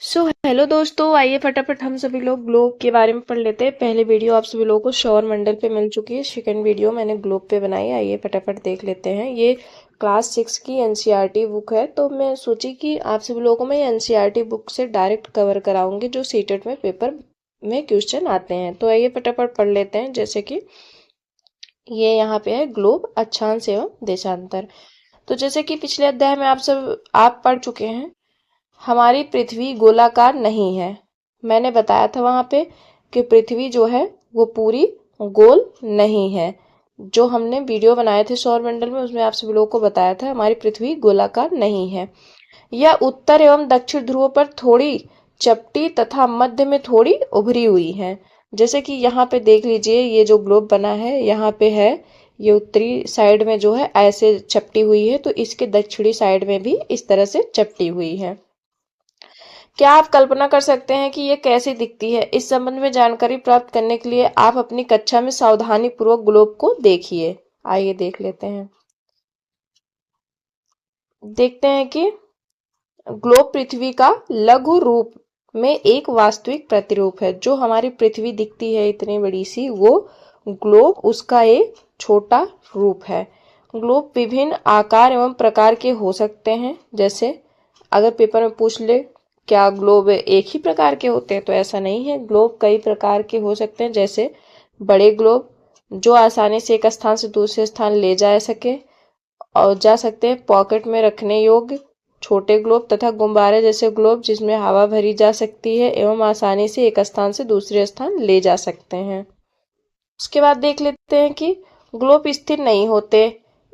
Hello दोस्तों, आइए फटाफट हम सभी लोग ग्लोब के बारे में पढ़ लेते हैं। पहले वीडियो आप सभी लोगों को सौर मंडल पे मिल चुकी है। सेकंड वीडियो मैंने ग्लोब पे बनाई। आइए फटाफट देख लेते हैं। ये क्लास 6 की एनसीईआरटी बुक है, तो मैं सोची कि आप सभी लोगों को मैं एनसीईआरटी बुक से डायरेक्ट कवर कराऊंगी जो सीटेट में पेपर में क्वेश्चन आते हैं। तो आइए फटाफट पढ़ लेते हैं। जैसे कि ये यहाँ पे है ग्लोब, अक्षांश एवं देशांतर। तो जैसे कि पिछले अध्याय में आप पढ़ चुके हैं, हमारी पृथ्वी गोलाकार नहीं है। मैंने बताया था वहां पे कि पृथ्वी जो है वो पूरी गोल नहीं है। जो हमने वीडियो बनाए थे सौरमंडल में, उसमें आप सभी लोगों को बताया था हमारी पृथ्वी गोलाकार नहीं है। यह उत्तर एवं दक्षिण ध्रुवों पर थोड़ी चपटी तथा मध्य में थोड़ी उभरी हुई है। जैसे कि यहाँ पे देख लीजिए, ये जो ग्लोब बना है यहाँ पे है, ये उत्तरी साइड में जो है ऐसे चपटी हुई है, तो इसके दक्षिणी साइड में भी इस तरह से चपटी हुई है। क्या आप कल्पना कर सकते हैं कि ये कैसी दिखती है? इस संबंध में जानकारी प्राप्त करने के लिए आप अपनी कक्षा में सावधानी पूर्वक ग्लोब को देखिए। आइए देख लेते हैं। देखते हैं कि ग्लोब पृथ्वी का लघु रूप में एक वास्तविक प्रतिरूप है। जो हमारी पृथ्वी दिखती है इतनी बड़ी सी, वो ग्लोब उसका एक छोटा रूप है। ग्लोब विभिन्न आकार एवं प्रकार के हो सकते हैं। जैसे अगर पेपर में पूछ ले क्या ग्लोब एक ही प्रकार के होते हैं, तो ऐसा नहीं है। ग्लोब कई प्रकार के हो सकते हैं। जैसे बड़े ग्लोब जो आसानी से एक स्थान से दूसरे स्थान ले जा सके और जा सकते हैं, पॉकेट में रखने योग्य छोटे ग्लोब, तथा गुब्बारे जैसे ग्लोब जिसमें हवा भरी जा सकती है एवं आसानी से एक स्थान से दूसरे स्थान ले जा सकते हैं। उसके बाद देख लेते हैं कि ग्लोब स्थिर नहीं होते।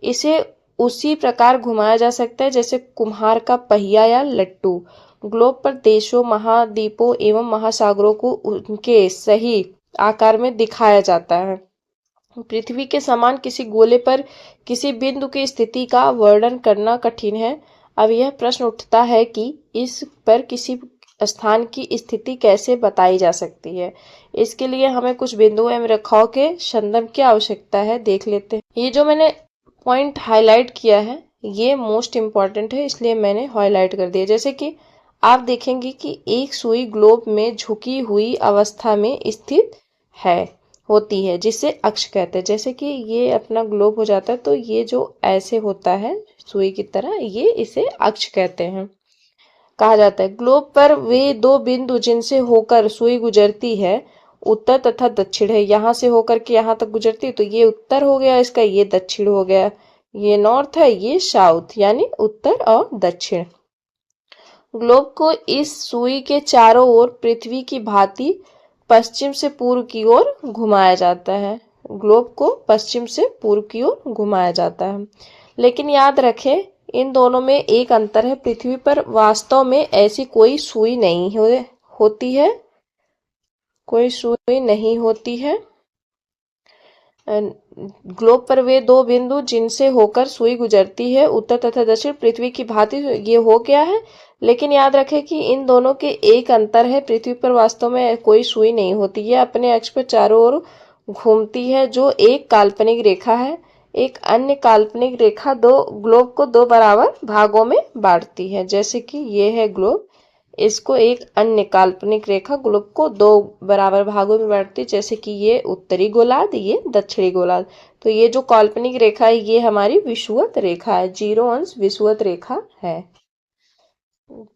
इसे उसी प्रकार घुमाया जा सकता है जैसे कुम्हार का पहिया या लट्टू। ग्लोब पर देशों, महाद्वीपों एवं महासागरों को उनके सही आकार में दिखाया जाता है। पृथ्वी के समान किसी गोले पर किसी बिंदु की स्थिति का वर्णन करना कठिन है। अब यह प्रश्न उठता है कि इस पर किसी स्थान की स्थिति कैसे बताई जा सकती है। इसके लिए हमें कुछ बिंदुओं एवं रेखाओं के संदर्भ की आवश्यकता है। देख लेते हैं। ये जो मैंने पॉइंट हाईलाइट किया है, ये मोस्ट इम्पॉर्टेंट है, इसलिए मैंने हाईलाइट कर दिया। जैसे कि आप देखेंगे कि एक सुई ग्लोब में झुकी हुई अवस्था में स्थित है होती है, जिसे अक्ष कहते हैं। जैसे कि ये अपना ग्लोब हो जाता है, तो ये जो ऐसे होता है सुई की तरह, ये इसे अक्ष कहते हैं, कहा जाता है। ग्लोब पर वे दो बिंदु जिनसे होकर सुई गुजरती है, उत्तर तथा दक्षिण है। यहाँ से होकर के यहाँ तक गुजरती है, तो ये उत्तर हो गया इसका, ये दक्षिण हो गया। ये नॉर्थ है, ये साउथ, यानी उत्तर और दक्षिण। ग्लोब को इस सुई के चारों ओर पृथ्वी की भांति पश्चिम से पूर्व की ओर घुमाया जाता है। ग्लोब को पश्चिम से पूर्व की ओर घुमाया जाता है। लेकिन याद रखें, इन दोनों में एक अंतर है। पृथ्वी पर वास्तव में ऐसी कोई सुई नहीं होती है, कोई सुई नहीं होती है। ग्लोब पर वे दो बिंदु जिनसे होकर सुई गुजरती है, उत्तर तथा दक्षिण, पृथ्वी की भांति ये हो गया है। लेकिन याद रखें कि इन दोनों के एक अंतर है। पृथ्वी पर वास्तव में कोई सुई नहीं होती, ये अपने अक्ष पर चारों ओर घूमती है, जो एक काल्पनिक रेखा है। एक अन्य काल्पनिक रेखा दो ग्लोब को दो बराबर भागों में बांटती है। जैसे कि ये है ग्लोब, इसको एक अन्य काल्पनिक रेखा ग्लोब को दो बराबर भागों में बांटती है। जैसे कि ये उत्तरी गोलार्ध, ये दक्षिणी गोलार्ध। तो ये जो काल्पनिक रेखा है, ये हमारी विषुवत रेखा है, 0 अंश विषुवत रेखा है।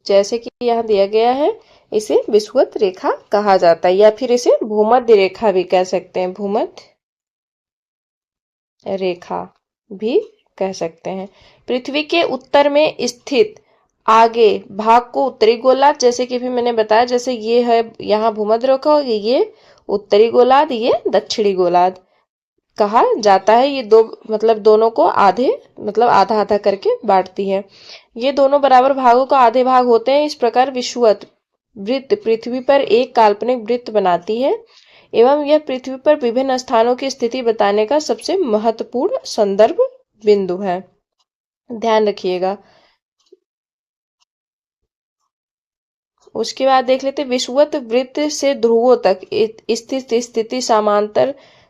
जैसे कि यहाँ दिया गया है, इसे विषुवत रेखा कहा जाता है, या फिर इसे भूमध्य रेखा भी कह सकते हैं। भूमध्य रेखा भी कह सकते हैं। पृथ्वी के उत्तर में स्थित आगे भाग को उत्तरी गोलार्ध, जैसे कि भी मैंने बताया, जैसे ये है यहाँ भूमध्य रेखा, ये उत्तरी गोलार्ध, ये दक्षिणी गोलार्ध कहा जाता है। ये दो मतलब दोनों को आधे मतलब आधा आधा करके बांटती है। ये दोनों बराबर भागों का आधे भाग होते हैं। इस प्रकार विषुवत वृत्त पृथ्वी पर एक काल्पनिक वृत्त बनाती है एवं यह पृथ्वी पर विभिन्न स्थानों की स्थिति बताने का सबसे महत्वपूर्ण संदर्भ बिंदु है। ध्यान रखिएगा। उसके बाद देख लेते, विषुवत वृत्त से ध्रुवों तक स्थित स्थिति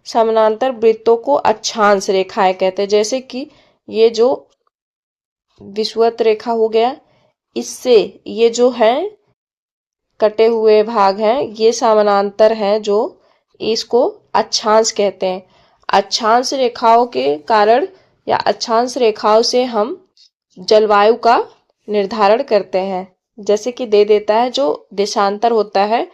समानांतर वृत्तों को अक्षांश रेखाएं कहते हैं। जैसे कि ये जो विषुवत रेखा हो गया, इससे ये जो है कटे हुए भाग हैं ये समानांतर हैं, जो इसको अक्षांश कहते हैं। अक्षांश रेखाओं के कारण या अक्षांश रेखाओं से हम जलवायु का निर्धारण करते हैं। जैसे कि दे देता है जो देशांतर होता है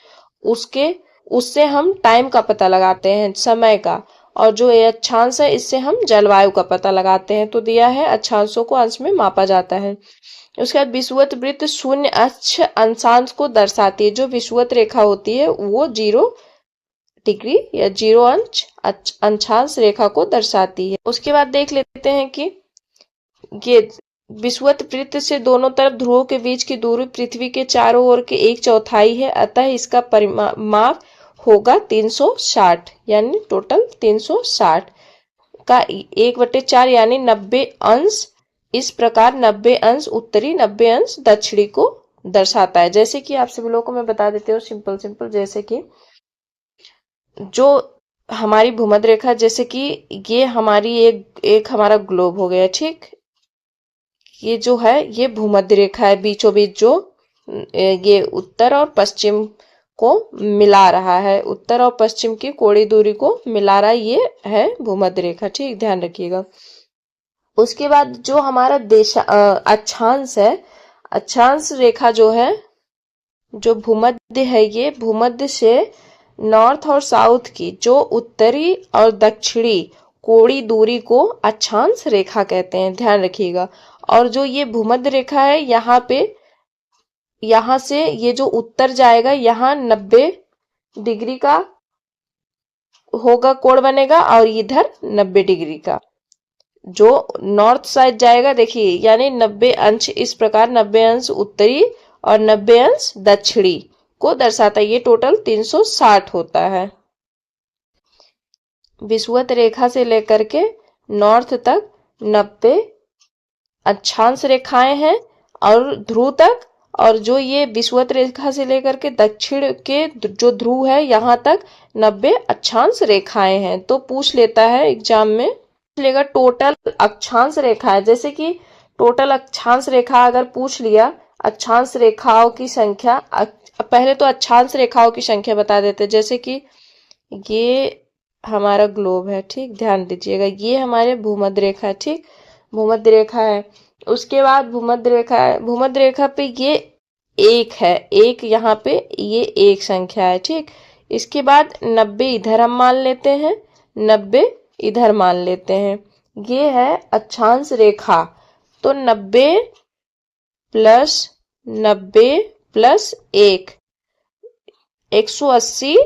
उससे हम टाइम का पता लगाते हैं, समय का, और जो ये अक्षांश है इससे हम जलवायु का पता लगाते हैं। तो दिया है अक्षांशों को अंश में मापा जाता है। उसके बाद विषुवत वृत्त शून्य अक्ष अक्षांश को दर्शाती है। जो विषुवत रेखा होती है वो 0 डिग्री या 0 अंश अक्षांश रेखा को दर्शाती है। उसके बाद देख लेते हैं कि ये विषुवत वृत्त से दोनों तरफ ध्रुवों के बीच की दूरी पृथ्वी के चारों ओर के 1/4 है, अतः इसका परिमाप होगा 360, यानी टोटल 360 का 1/4 यानी 90 अंश। इस प्रकार 90 अंश उत्तरी 90 अंश दक्षिणी को दर्शाता है। जैसे कि आप सभी लोगों को मैं बता देती हूँ सिंपल, जैसे कि जो हमारी भूमध्य रेखा, जैसे कि ये हमारी एक हमारा ग्लोब हो गया, ठीक। ये जो है ये भूमध्य रेखा है, बीचों बीच जो ये उत्तर और पश्चिम को मिला रहा है, उत्तर और पश्चिम की कोणीय दूरी को मिला रहा है, ये है भूमध्य रेखा, ठीक, ध्यान रखिएगा। उसके बाद जो हमारा अक्षांश है, अक्षांश रेखा जो है, जो भूमध्य है, ये भूमध्य से नॉर्थ और साउथ की जो उत्तरी और दक्षिणी कोणीय दूरी को अक्षांश रेखा कहते हैं, ध्यान रखिएगा। और जो ये भूमध्य रेखा है, यहाँ से ये जो उत्तर जाएगा, यहाँ 90 डिग्री का होगा, कोण बनेगा, और इधर 90 डिग्री का जो नॉर्थ साइड जाएगा, देखिए, यानी 90 अंश, इस प्रकार 90 अंश उत्तरी और 90 अंश दक्षिणी को दर्शाता है। ये टोटल 360 होता है। विषुवत रेखा से लेकर के नॉर्थ तक 90 अक्षांश रेखाएं हैं और ध्रुव तक, और जो ये विषुवत रेखा से लेकर के दक्षिण के जो ध्रुव है यहाँ तक 90 अक्षांश रेखाएं हैं। तो पूछ लेता है एग्जाम में, लेगा टोटल अक्षांश रेखा है। जैसे कि टोटल अक्षांश रेखा अगर पूछ लिया, अक्षांश रेखाओं की संख्या, पहले तो अक्षांश रेखाओं की संख्या बता देते। जैसे कि ये हमारा ग्लोब है, ठीक, ध्यान दीजिएगा, ये हमारे भूमध्य रेखा है, ठीक, भूमध्य रेखा है। उसके बाद भूमध्य रेखा है, भूमध्य रेखा पे ये एक है, एक यहाँ पे ये एक संख्या है, ठीक। इसके बाद 90 इधर हम मान लेते हैं, 90 इधर मान लेते हैं, ये है अक्षांश रेखा। तो 90 प्लस 90 प्लस 1, 180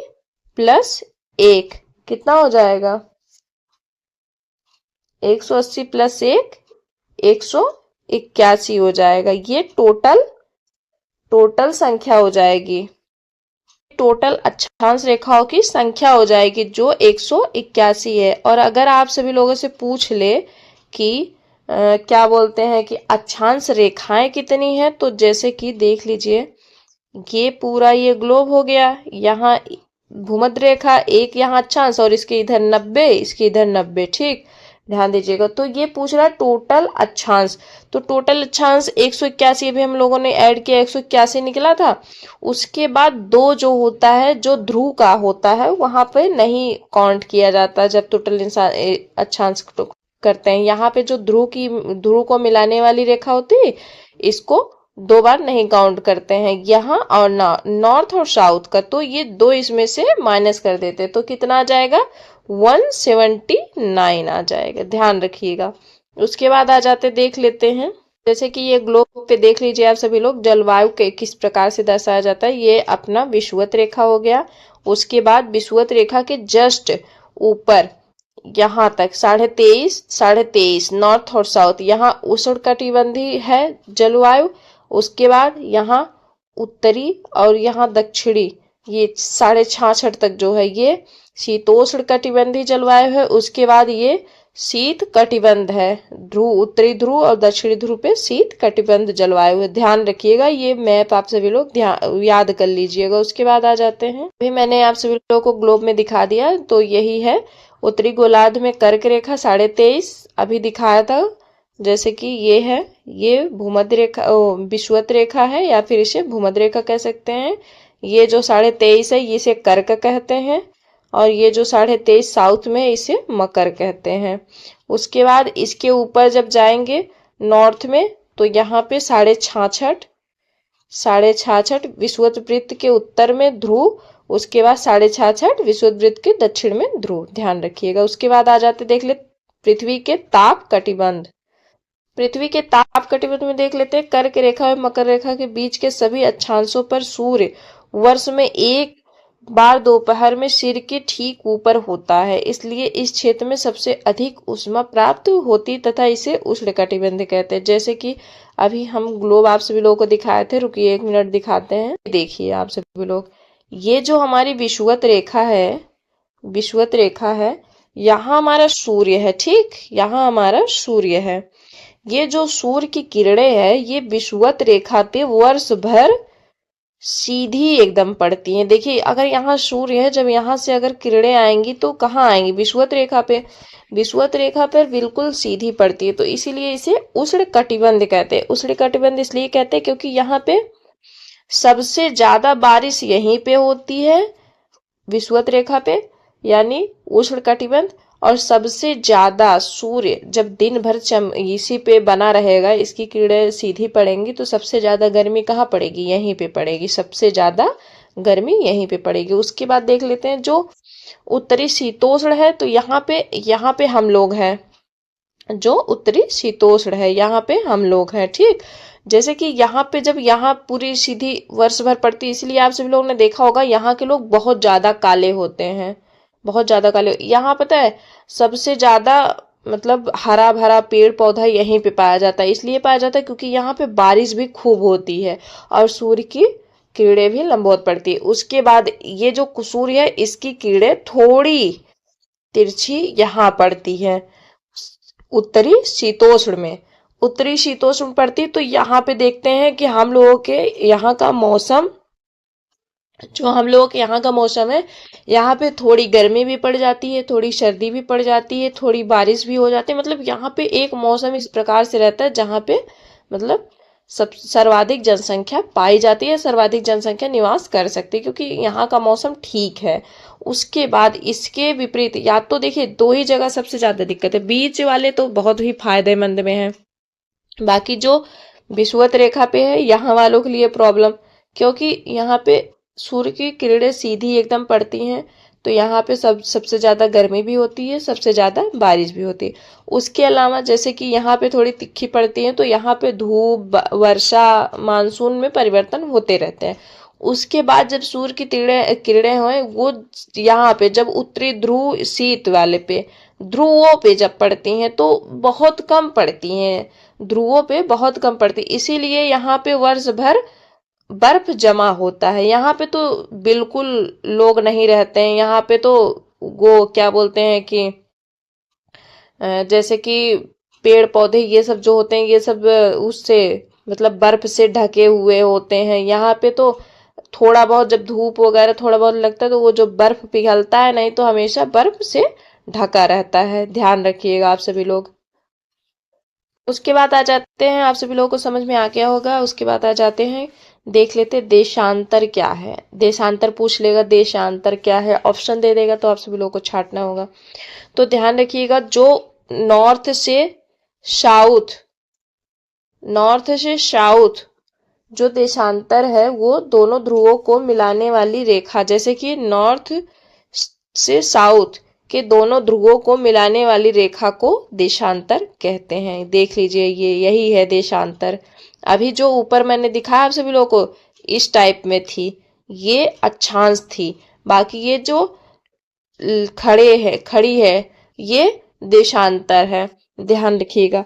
प्लस 1 कितना हो जाएगा? 180 प्लस 1 181 हो जाएगा। ये टोटल संख्या हो जाएगी, टोटल अक्षांश रेखाओं की संख्या हो जाएगी जो 181 है। और अगर आप सभी लोगों से पूछ ले कि क्या बोलते हैं कि अक्षांश रेखाएं कितनी हैं, तो जैसे कि देख लीजिए, ये पूरा ये ग्लोब हो गया, यहाँ भूमध्य रेखा, एक यहाँ अक्षांश, और इसके इधर 90, इसके इधर 90, ठीक, ध्यान दीजिएगा। तो ये पूछ रहा है टोटल अक्षांश, तो टोटल अक्षांश 181 भी हम लोगों ने ऐड किया, 181 निकला था। उसके बाद 2 जो होता है, जो ध्रुव का होता है, वहां पे नहीं काउंट किया जाता जब टोटल अक्षांश करते हैं। यहाँ पे जो ध्रुव को मिलाने वाली रेखा होती है, इसको 2 बार नहीं काउंट करते हैं, यहाँ और नॉर्थ और साउथ का। तो ये 2 इसमें से माइनस कर देते, तो कितना आ जाएगा? 179 आ जाएगा, ध्यान रखिएगा। उसके बाद आ जाते, देख लेते हैं, जैसे कि ये ग्लोब पे देख लीजिए आप सभी लोग, जलवायु के किस प्रकार से दर्शाया जाता है। ये अपना विषुवत रेखा हो गया। उसके बाद विषुवत रेखा के जस्ट ऊपर यहाँ तक 23.5 नॉर्थ और साउथ, यहाँ उष्णकटिबंधीय है जलवायु। उसके बाद यहाँ उत्तरी और यहाँ दक्षिणी, ये 66.5 तक जो है ये शीतोष्ण कटिबंधीय जलवायु है। उसके बाद ये शीत कटिबंध है, ध्रुव, उत्तरी ध्रुव और दक्षिणी ध्रुव पे शीत कटिबंध जलवायु है, ध्यान रखिएगा। ये मैप आप सभी लोग याद कर लीजिएगा। उसके बाद आ जाते हैं, अभी मैंने आप सभी लोगों को ग्लोब में दिखा दिया, तो यही है उत्तरी गोलार्ध में कर्क रेखा 23.5 अभी दिखाया था। जैसे कि ये है, ये भूमध्य रेखा, विषुवत रेखा है, या फिर इसे भूमध्य रेखा कह सकते हैं। ये जो 23.5 है इसे कर्क कहते हैं, और ये जो 23.5 साउथ में इसे मकर कहते हैं। उसके बाद इसके ऊपर जब जाएंगे नॉर्थ में, तो यहाँ पे 66.5 विषुवत वृत्त के उत्तर में ध्रुव, उसके बाद 66.5 विषुवत वृत्त के दक्षिण में ध्रुव, ध्यान रखिएगा। उसके बाद आ जाते देख ले पृथ्वी के ताप कटिबंध। पृथ्वी के ताप कटिबंध में देख लेते हैं, कर्क रेखा और मकर रेखा के बीच के सभी अक्षांशों पर सूर्य वर्ष में एक बार दोपहर में सिर के ठीक ऊपर होता है, इसलिए इस क्षेत्र में सबसे अधिक ऊष्मा प्राप्त होती तथा इसे उष्णकटिबंध कहते हैं। जैसे कि अभी हम ग्लोब आप सभी लोगों को दिखाए थे, रुकिए 1 मिनट दिखाते हैं। देखिए आप सभी लोग, ये जो हमारी विषुवत रेखा है, विषुवत रेखा है, यहाँ हमारा सूर्य है, ठीक, यहाँ हमारा सूर्य है। ये जो सूर्य की किरणें है ये विषुवत रेखा पे वर्ष भर सीधी एकदम पड़ती हैं। देखिए अगर यहाँ सूर्य है, जब यहाँ से अगर किरणें आएंगी तो कहाँ आएंगी, विषुवत रेखा पे, विषुवत रेखा पर बिल्कुल सीधी पड़ती है, तो इसीलिए इसे उष्ण कटिबंध कहते हैं। उष्ण कटिबंध इसलिए कहते हैं क्योंकि यहाँ पे सबसे ज्यादा बारिश यहीं पे होती है, विषुवत रेखा पे, यानी उष्ण कटिबंध। और सबसे ज्यादा सूर्य जब दिन भर इसी पे बना रहेगा, इसकी किरणें सीधी पड़ेंगी, तो सबसे ज्यादा गर्मी कहाँ पड़ेगी, यहीं पे पड़ेगी, सबसे ज्यादा गर्मी यहीं पे पड़ेगी। उसके बाद देख लेते हैं जो उत्तरी शीतोष्ण है, तो यहाँ पे हम लोग हैं, जो उत्तरी शीतोष्ण है यहाँ पे हम लोग हैं, ठीक। जैसे कि यहाँ पे जब यहाँ पूरी सीधी वर्ष भर पड़ती है, इसलिए आप सभी लोगों ने देखा होगा यहाँ के लोग बहुत ज्यादा काले होते हैं, बहुत ज्यादा काले। यहाँ पता है सबसे ज्यादा मतलब हरा भरा पेड़ पौधा यहीं पे पाया जाता है, इसलिए पाया जाता है क्योंकि यहाँ पे बारिश भी खूब होती है और सूर्य की किरणें भी लंबवत पड़ती है। उसके बाद ये जो सूर्य है इसकी किरणें थोड़ी तिरछी यहाँ पड़ती है, उत्तरी शीतोष्ण में, उत्तरी शीतोष्ण में पड़ती। तो यहाँ पे देखते हैं कि हम लोगों के यहाँ का मौसम, जो हम लोगों के यहाँ का मौसम है, यहाँ पे थोड़ी गर्मी भी पड़ जाती है, थोड़ी सर्दी भी पड़ जाती है, थोड़ी बारिश भी हो जाती है। मतलब यहाँ पे एक मौसम इस प्रकार से रहता है जहाँ पे मतलब सर्वाधिक जनसंख्या पाई जाती है, सर्वाधिक जनसंख्या निवास कर सकती है, क्योंकि यहाँ का मौसम ठीक है। उसके बाद इसके विपरीत, या तो देखिए 2 ही जगह सबसे ज्यादा दिक्कत है, बीच वाले तो बहुत ही फायदेमंद में है, बाकी जो विषुवत रेखा पे है यहाँ वालों के लिए प्रॉब्लम, क्योंकि यहाँ पे सूर्य की किरणें सीधी एकदम पड़ती हैं, तो यहाँ पे सबसे ज्यादा गर्मी भी होती है, सबसे ज्यादा बारिश भी होती है। उसके अलावा जैसे कि यहाँ पे थोड़ी तिखी पड़ती है, तो यहाँ पे धूप वर्षा मानसून में परिवर्तन होते रहते हैं। उसके बाद जब सूर्य की किरणें हो वो यहाँ पे जब उत्तरी ध्रुव शीत वाले पे ध्रुवों पे जब पड़ती हैं तो बहुत कम पड़ती हैं, ध्रुवों पे बहुत कम पड़ती, इसीलिए यहाँ पे वर्ष भर बर्फ जमा होता है। यहाँ पे तो बिल्कुल लोग नहीं रहते हैं, यहाँ पे तो वो क्या बोलते हैं कि जैसे कि पेड़ पौधे ये सब जो होते हैं ये सब उससे मतलब बर्फ से ढके हुए होते हैं। यहाँ पे तो थोड़ा बहुत जब धूप वगैरह थोड़ा बहुत लगता है तो वो जो बर्फ पिघलता है, नहीं तो हमेशा बर्फ से ढका रहता है, ध्यान रखिएगा आप सभी लोग। उसके बाद आ जाते हैं, आप सभी लोगों को समझ में आ गया होगा, उसके बाद आ जाते हैं देख लेते देशांतर क्या है। देशांतर पूछ लेगा, देशांतर क्या है, ऑप्शन दे देगा तो आप सभी लोगों को छांटना होगा। तो ध्यान रखिएगा, जो नॉर्थ से साउथ, नॉर्थ से साउथ जो देशांतर है वो दोनों ध्रुवों को मिलाने वाली रेखा, जैसे कि नॉर्थ से साउथ के दोनों ध्रुवों को मिलाने वाली रेखा को देशांतर कहते हैं। देख लीजिए ये यही है देशांतर। अभी जो ऊपर मैंने दिखाया आप सभी लोगों को इस टाइप में थी, ये अक्षांश थी, बाकी ये जो खड़ी है ये देशांतर है, ध्यान रखिएगा।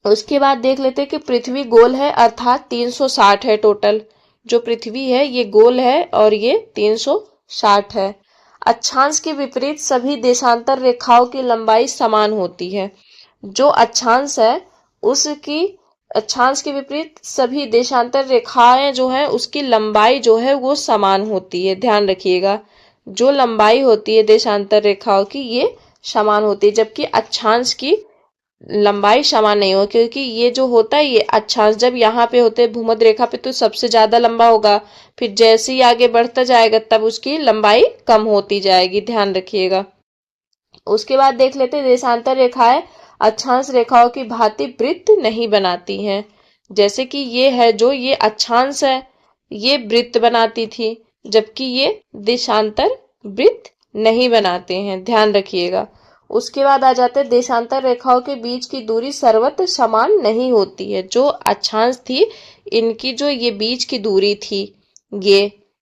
उसके बाद देख लेते हैं कि पृथ्वी गोल है, अर्थात 360 है टोटल, जो पृथ्वी है ये गोल है और ये 360 है। अक्षांश के विपरीत सभी देशांतर रेखाओं की लंबाई समान होती है। जो अक्षांश है उसकी, अक्षांश के विपरीत सभी देशांतर रेखाएं जो है उसकी लंबाई जो है वो समान होती है, ध्यान रखिएगा। जो लंबाई होती है देशांतर रेखाओं की ये समान होती है, जबकि अक्षांश की लंबाई समान नहीं हो, क्योंकि ये जो होता है ये अक्षांश जब यहाँ पे होते हैं भूमध्य रेखा पे तो सबसे ज्यादा लंबा होगा, फिर जैसे ही आगे बढ़ता जाएगा तब उसकी लंबाई कम होती जाएगी, ध्यान रखिएगा। उसके बाद देख लेते हैं देशांतर रेखाएं अक्षांश रेखाओं की भांति वृत्त नहीं बनाती हैं। जैसे कि ये है जो ये अक्षांश है, ये वृत्त बनाती थी, जबकि ये देशांतर वृत्त नहीं बनाते हैं, ध्यान रखिएगा। उसके बाद आ जाते हैं देशांतर रेखाओं के बीच की दूरी सर्वत्र समान नहीं होती है। जो अक्षांश थी इनकी जो ये बीच की दूरी थी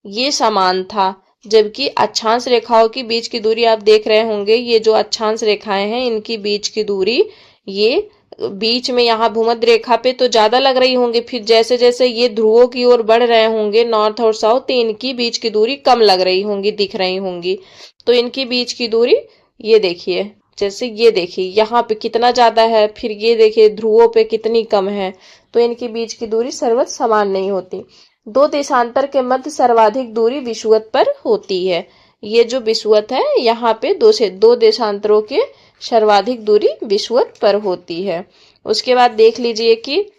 ये समान था, जबकि अक्षांश रेखाओं की बीच की दूरी आप देख रहे होंगे, ये जो अक्षांश रेखाएं हैं इनकी बीच की दूरी ये बीच में यहाँ भूमध्य रेखा पे तो ज्यादा लग रही होंगी, फिर जैसे जैसे ये ध्रुवों की ओर बढ़ रहे होंगे नॉर्थ और साउथ, तो इनकी बीच की दूरी कम लग रही होंगी, दिख रही होंगी। तो इनकी बीच की दूरी ये देखिए, जैसे ये देखिए यहाँ पे कितना ज्यादा है, फिर ये देखिए ध्रुवों पे कितनी कम है, तो इनकी बीच की दूरी सर्वत्र समान नहीं होती। दो देशांतर के मध्य सर्वाधिक दूरी विषुवत पर होती है। ये जो विषुवत है यहाँ पे दो देशांतरों के सर्वाधिक दूरी विषुवत पर होती है। उसके बाद देख लीजिए कि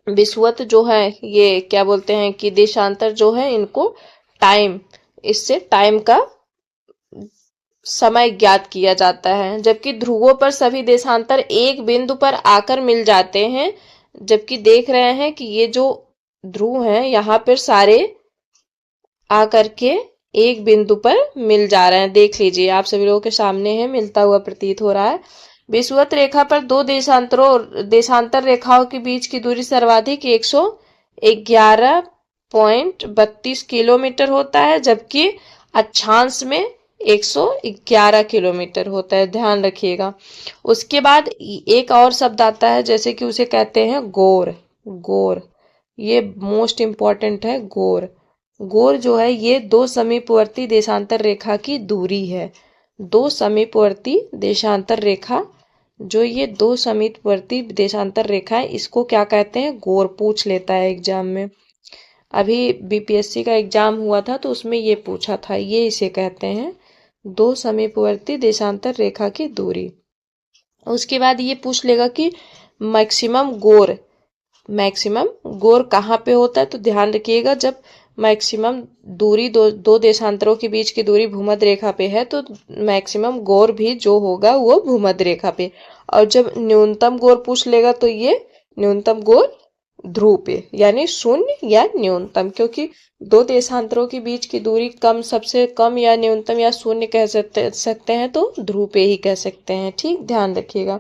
विषुवत जो है ये क्या बोलते हैं कि देशांतर जो है इनको टाइम, इससे टाइम का समय ज्ञात किया जाता है, जबकि ध्रुवों पर सभी देशांतर एक बिंदु पर आकर मिल जाते हैं। जबकि देख रहे हैं कि ये जो ध्रुव हैं यहाँ पर सारे आकर के एक बिंदु पर मिल जा रहे हैं, देख लीजिए आप सभी लोगों के सामने है, मिलता हुआ प्रतीत हो रहा है। विषुवत रेखा पर दो देशांतर रेखाओं के बीच की दूरी सर्वाधिक 111.32 किलोमीटर होता है, जबकि अक्षांश में 111 किलोमीटर होता है, ध्यान रखिएगा। उसके बाद एक और शब्द आता है, जैसे कि उसे कहते हैं गोर। गोर ये मोस्ट इंपॉर्टेंट है, गोर। गोर जो है ये दो समीपवर्ती देशांतर रेखा की दूरी है। दो समीपवर्ती देशांतर रेखा, जो ये दो समीपवर्ती देशांतर रेखा है, इसको क्या कहते हैं? गोर। पूछ लेता है एग्जाम में। अभी बीपीएससी का एग्जाम हुआ था तो उसमें ये पूछा था, ये इसे कहते हैं दो समीपवर्ती देशांतर रेखा की दूरी। उसके बाद ये पूछ लेगा कि मैक्सिमम गोर कहाँ पे होता है, तो ध्यान रखिएगा जब मैक्सिमम दूरी दो देशांतरों के बीच की दूरी भूमध्य रेखा पे है तो मैक्सिमम गोर भी जो होगा वो भूमध्य रेखा पे, और जब न्यूनतम गोर पूछ लेगा तो ये न्यूनतम गोर ध्रुव पे, यानी शून्य या न्यूनतम, क्योंकि दो देशांतरों के बीच की दूरी कम, सबसे कम या न्यूनतम या शून्य कह सकते हैं तो ध्रुव पे ही कह सकते हैं, ठीक, ध्यान रखिएगा।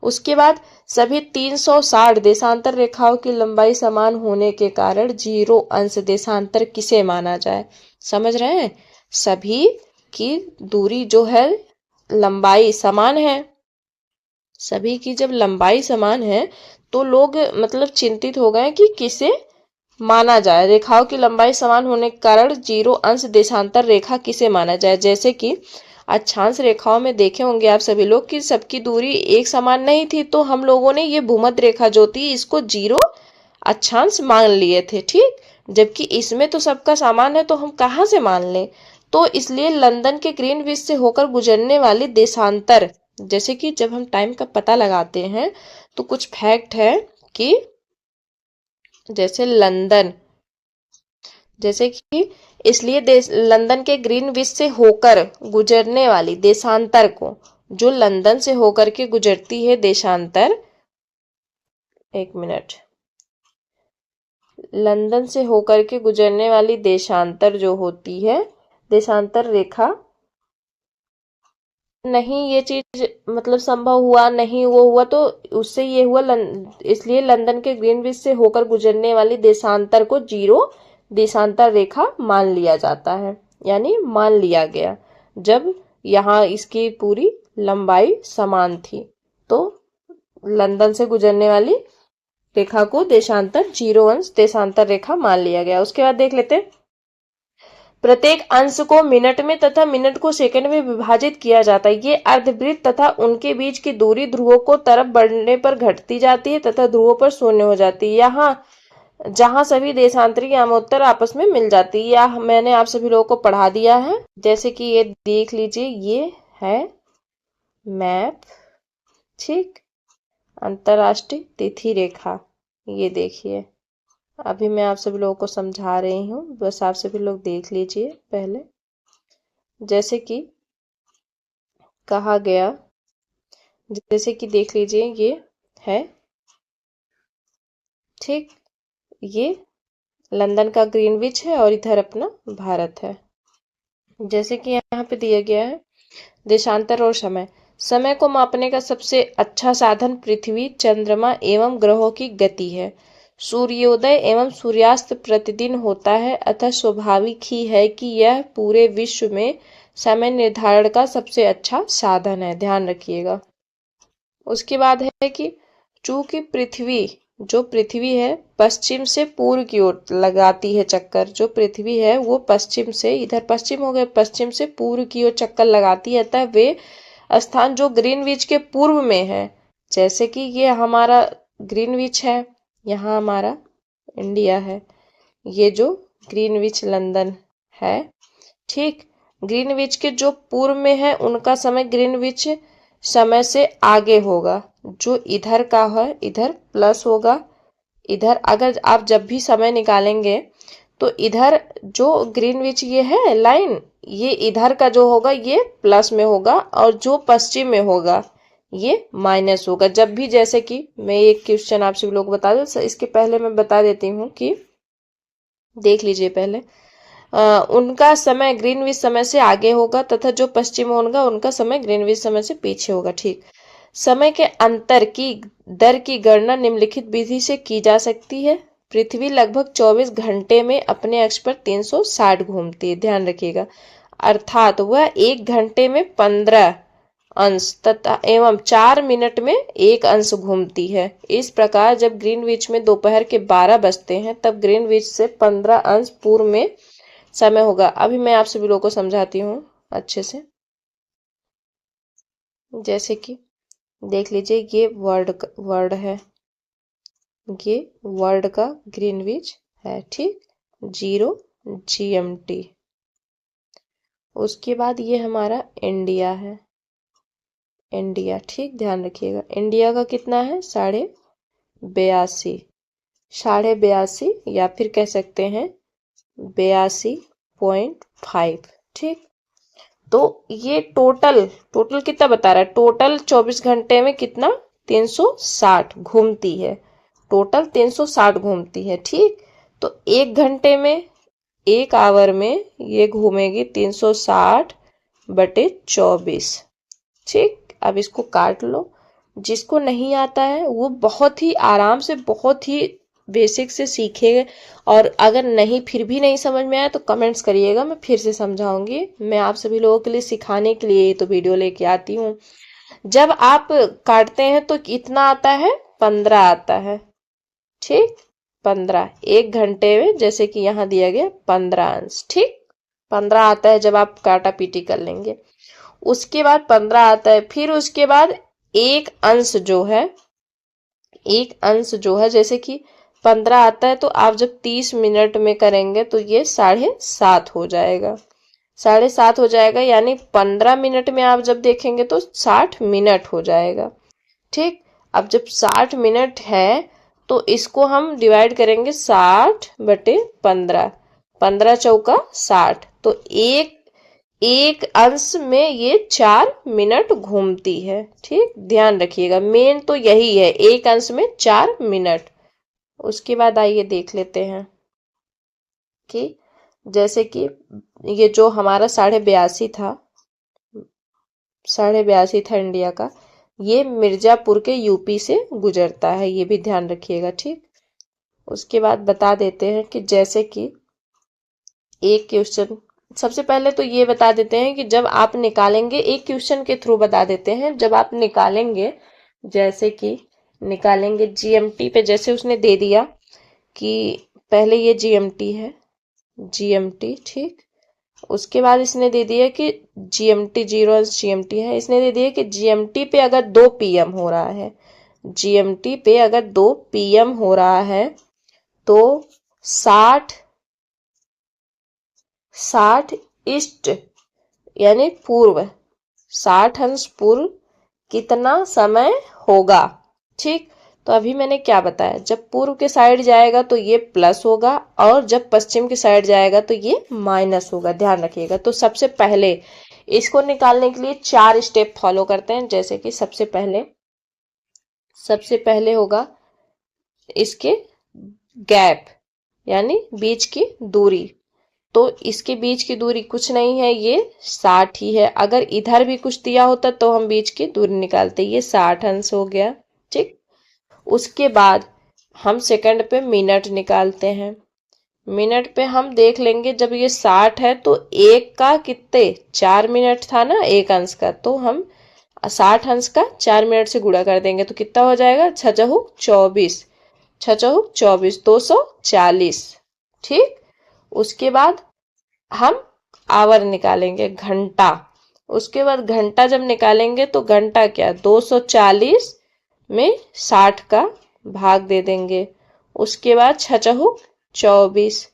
उसके बाद सभी 360 देशांतर रेखाओं की लंबाई समान होने के कारण 0 अंश देशांतर किसे माना जाए? समझ रहे हैं? सभी की दूरी जो है लंबाई समान है, सभी की जब लंबाई समान है तो लोग मतलब चिंतित हो गए कि किसे माना जाए। रेखाओं की लंबाई समान होने के कारण 0 अंश देशांतर रेखा किसे माना जाए? जैसे कि अक्षांश रेखाओं में देखे होंगे आप सभी लोग कि सबकी दूरी एक समान नहीं थी, तो हम लोगों ने ये भूमध्य रेखा जो थी इसको 0 अक्षांश मान लिए थे, ठीक। जबकि इसमें तो सबका समान है तो हम कहाँ से मान लें? तो इसलिए लंदन के ग्रीनविच से होकर गुजरने वाली देशांतर, जैसे कि जब हम टाइम का पता लगाते हैं तो कुछ फैक्ट है कि जैसे कि इसलिए लंदन के ग्रीनविच से होकर गुजरने वाली देशांतर को, जो लंदन से होकर के गुजरती है देशांतर, एक मिनट, लंदन से होकर के गुजरने वाली देशांतर जो होती है, देशांतर रेखा, नहीं ये चीज मतलब संभव हुआ नहीं, वो हुआ तो उससे ये हुआ इसलिए लंदन के ग्रीनविच से होकर गुजरने वाली देशांतर को 0 देशांतर रेखा मान लिया जाता है, यानी मान लिया गया जब यहाँ इसकी पूरी लंबाई समान थी, तो लंदन से गुजरने वाली रेखा को देशांतर 0 अंश देशांतर रेखा मान लिया गया। उसके बाद देख लेते हैं, प्रत्येक अंश को मिनट में तथा मिनट को सेकंड में विभाजित किया जाता है। ये अर्धवृत्त तथा उनके बीच की दूरी ध्रुवों को तरफ बढ़ने पर घटती जाती है तथा ध्रुवों पर शून्य हो जाती है, यहाँ जहां सभी देशांतरी यामोत्तर आपस में मिल जाती है। यह मैंने आप सभी लोगों को पढ़ा दिया है, जैसे कि ये देख लीजिए, ये है मैप, ठीक। अंतरराष्ट्रीय तिथि रेखा। ये देखिए, अभी मैं आप सभी लोगों को समझा रही हूँ, बस आप सभी लोग देख लीजिए पहले। जैसे कि कहा गया, जैसे कि देख लीजिए, ये है, ठीक, ये लंदन का ग्रीनविच है और इधर अपना भारत है। जैसे कि यहाँ पे दिया गया है देशांतर और समय। समय को मापने का सबसे अच्छा साधन पृथ्वी, चंद्रमा एवं ग्रहों की गति है। सूर्योदय एवं सूर्यास्त प्रतिदिन होता है, अतः स्वाभाविक ही है कि यह पूरे विश्व में समय निर्धारण का सबसे अच्छा साधन है। ध्यान रखिएगा। उसके बाद है कि चूंकि पृथ्वी है पश्चिम से पूर्व की ओर लगाती है चक्कर। जो पृथ्वी है वो पश्चिम से, इधर पश्चिम हो गए, पश्चिम से पूर्व की ओर चक्कर लगाती है, अतः वे स्थान जो ग्रीनविच के पूर्व में है, जैसे कि ये हमारा ग्रीनविच है, यहाँ हमारा इंडिया है, ये जो ग्रीनविच लंदन है, ठीक, ग्रीनविच के जो पूर्व में है उनका समय ग्रीनविच समय से आगे होगा। जो इधर का है इधर प्लस होगा। इधर अगर आप जब भी समय निकालेंगे तो इधर जो ग्रीनविच ये है लाइन, ये इधर का जो होगा ये प्लस में होगा और जो पश्चिम में होगा ये माइनस होगा जब भी। जैसे कि मैं एक क्वेश्चन आप सभी लोग को बता दूं, इसके पहले मैं बता देती हूँ कि देख लीजिए पहले, उनका समय ग्रीनविच समय से आगे होगा तथा जो पश्चिम होगा उनका समय ग्रीनविच समय से पीछे होगा। ठीक, समय के अंतर की दर की गणना निम्नलिखित विधि से की जा सकती है। पृथ्वी लगभग 24 घंटे में अपने अक्ष पर 360 घूमती है। ध्यान रखिएगा, अर्थात वह 1 घंटे में 15 अंश तथा एवं 4 मिनट में 1 अंश घूमती है। इस प्रकार जब ग्रीनविच में दोपहर के 12 बजते हैं तब ग्रीनविच से 15 अंश पूर्व में समय होगा। अभी मैं आप सभी लोगों को समझाती हूँ अच्छे से। जैसे कि देख लीजिए, ये वर्ड है, ये वर्ल्ड का ग्रीनविच है, ठीक, 0 GMT। उसके बाद ये हमारा इंडिया है, इंडिया, ठीक, ध्यान रखिएगा। इंडिया का कितना है, 82.5 या फिर कह सकते हैं 82.5, ठीक। तो ये टोटल कितना बता रहा है, टोटल 24 घंटे में कितना 360 घूमती है, टोटल 360 घूमती है, ठीक। तो 1 घंटे में, 1 आवर में ये घूमेगी 360/24, ठीक। अब इसको काट लो। जिसको नहीं आता है वो बहुत ही आराम से, बहुत ही बेसिक से सीखेगा। और अगर नहीं, फिर भी नहीं समझ में आया तो कमेंट्स करिएगा, मैं फिर से समझाऊंगी। मैं आप सभी लोगों के लिए सिखाने के लिए तो वीडियो लेके आती हूँ। जब आप काटते हैं तो कितना आता है, 15 आता है, ठीक, 15 1 घंटे में, जैसे कि यहाँ दिया गया 15 अंश, ठीक, 15 आता है जब आप काटा पीटी कर लेंगे। उसके बाद 15 आता है, फिर उसके बाद एक अंश जो है, जैसे कि 15 आता है तो आप जब 30 मिनट में करेंगे तो ये 7.5 हो जाएगा, 7.5 हो जाएगा, यानी 15 मिनट में आप जब देखेंगे तो 60 मिनट हो जाएगा, ठीक। अब जब 60 मिनट है तो इसको हम डिवाइड करेंगे 60/15, 15 चौका 60, तो एक अंश में ये 4 मिनट घूमती है, ठीक, ध्यान रखिएगा। मेन तो यही है, एक अंश में 4 मिनट। उसके बाद आइए देख लेते हैं कि जैसे कि ये जो हमारा 82.5 था, 82.5 था इंडिया का, ये मिर्जापुर के यूपी से गुजरता है, ये भी ध्यान रखिएगा, ठीक। उसके बाद बता देते हैं कि जैसे कि एक क्वेश्चन, सबसे पहले तो ये बता देते हैं कि जब आप निकालेंगे, एक क्वेश्चन के थ्रू बता देते हैं, जब आप निकालेंगे, जैसे कि निकालेंगे GMT पे, जैसे उसने दे दिया कि पहले ये GMT है, GMT, ठीक। उसके बाद इसने दे दिया कि GMT 0 GMT है, इसने दे दिया कि GMT पे अगर 2 PM हो रहा है, GMT पे अगर 2 PM हो रहा है तो 60 ईस्ट यानी पूर्व, 60 अंश पूर्व कितना समय होगा, ठीक। तो अभी मैंने क्या बताया, जब पूर्व के साइड जाएगा तो ये प्लस होगा और जब पश्चिम की साइड जाएगा तो ये माइनस होगा, ध्यान रखिएगा। तो सबसे पहले इसको निकालने के लिए 4 स्टेप फॉलो करते हैं। जैसे कि सबसे पहले होगा इसके गैप, यानी बीच की दूरी। तो इसके बीच की दूरी कुछ नहीं है, ये 60 ही है। अगर इधर भी कुछ दिया होता तो हम बीच की दूरी निकालते, ये 60 अंश हो गया। ठीक। उसके बाद हम सेकंड पे मिनट निकालते हैं। मिनट पे हम देख लेंगे, जब ये 60 है तो एक का कितने 4 मिनट था ना एक अंश का, तो हम 60 अंश का 4 मिनट से गुणा कर देंगे तो कितना हो जाएगा, 6×24, 6×24 240। ठीक। उसके बाद हम आवर निकालेंगे, घंटा। उसके बाद घंटा जब निकालेंगे तो घंटा क्या, 240 में 60 का भाग दे देंगे। उसके बाद 6×24,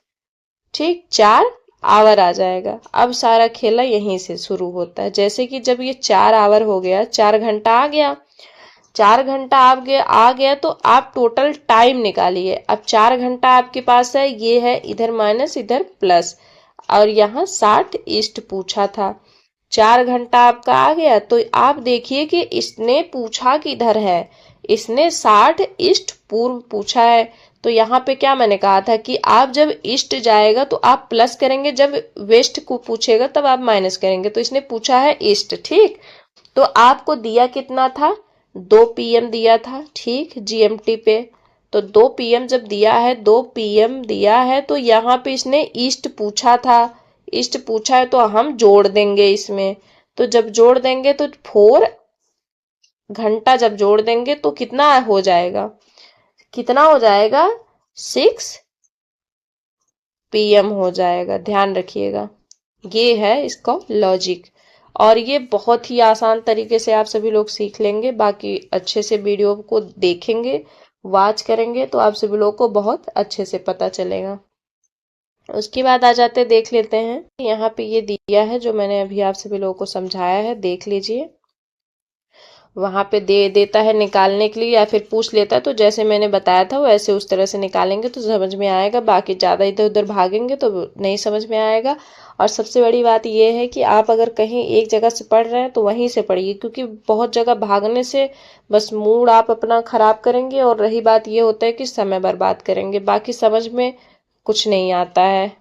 ठीक, 4 आवर आ जाएगा। अब सारा खेला यहीं से शुरू होता है। जैसे कि जब ये 4 आवर हो गया, 4 घंटा आ गया, 4 घंटा आ गया तो आप टोटल टाइम निकालिए। अब 4 घंटा आपके पास है, ये है इधर माइनस इधर प्लस, और यहाँ 60 ईस्ट पूछा था। 4 घंटा आपका आ गया तो आप देखिए कि इसने पूछा किधर है, इसने 60 ईस्ट पूर्व पूछा है। तो यहाँ पे क्या मैंने कहा था कि आप जब ईस्ट जाएगा तो आप प्लस करेंगे, जब वेस्ट को पूछेगा तब आप माइनस करेंगे। तो इसने पूछा है ईस्ट। ठीक। तो आपको दिया कितना था, 2 PM दिया था। ठीक, GMT पे। तो 2 PM जब दिया है, 2 PM दिया है, तो यहाँ पे इसने ईस्ट पूछा था, ईस्ट पूछा है तो हम जोड़ देंगे इसमें। तो जब जोड़ देंगे तो 4 घंटा जब जोड़ देंगे तो कितना हो जाएगा, कितना हो जाएगा, 6 PM हो जाएगा। ध्यान रखिएगा, ये है इसका लॉजिक। और ये बहुत ही आसान तरीके से आप सभी लोग सीख लेंगे। बाकी अच्छे से वीडियो को देखेंगे, वॉच करेंगे तो आप सभी लोग को बहुत अच्छे से पता चलेगा। उसके बाद आ जाते देख लेते हैं, यहाँ पे ये दिया है जो मैंने अभी आप सभी लोगों को समझाया है, देख लीजिए। वहां पे दे देता है निकालने के लिए या फिर पूछ लेता है, तो जैसे मैंने बताया था वैसे उस तरह से निकालेंगे तो समझ में आएगा। बाकी ज़्यादा इधर उधर भागेंगे तो नहीं समझ में आएगा। और सबसे बड़ी बात यह है कि आप अगर कहीं एक जगह से पढ़ रहे हैं तो वहीं से पढ़िए, क्योंकि बहुत जगह भागने से बस मूड आप अपना खराब करेंगे, और रही बात ये होता है कि समय बर्बाद करेंगे, बाकी समझ में कुछ नहीं आता है।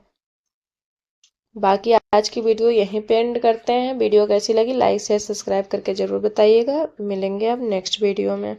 बाकी आज की वीडियो यहीं पे एंड करते हैं। वीडियो कैसी लगी लाइक शेयर सब्सक्राइब करके जरूर बताइएगा। मिलेंगे अब नेक्स्ट वीडियो में।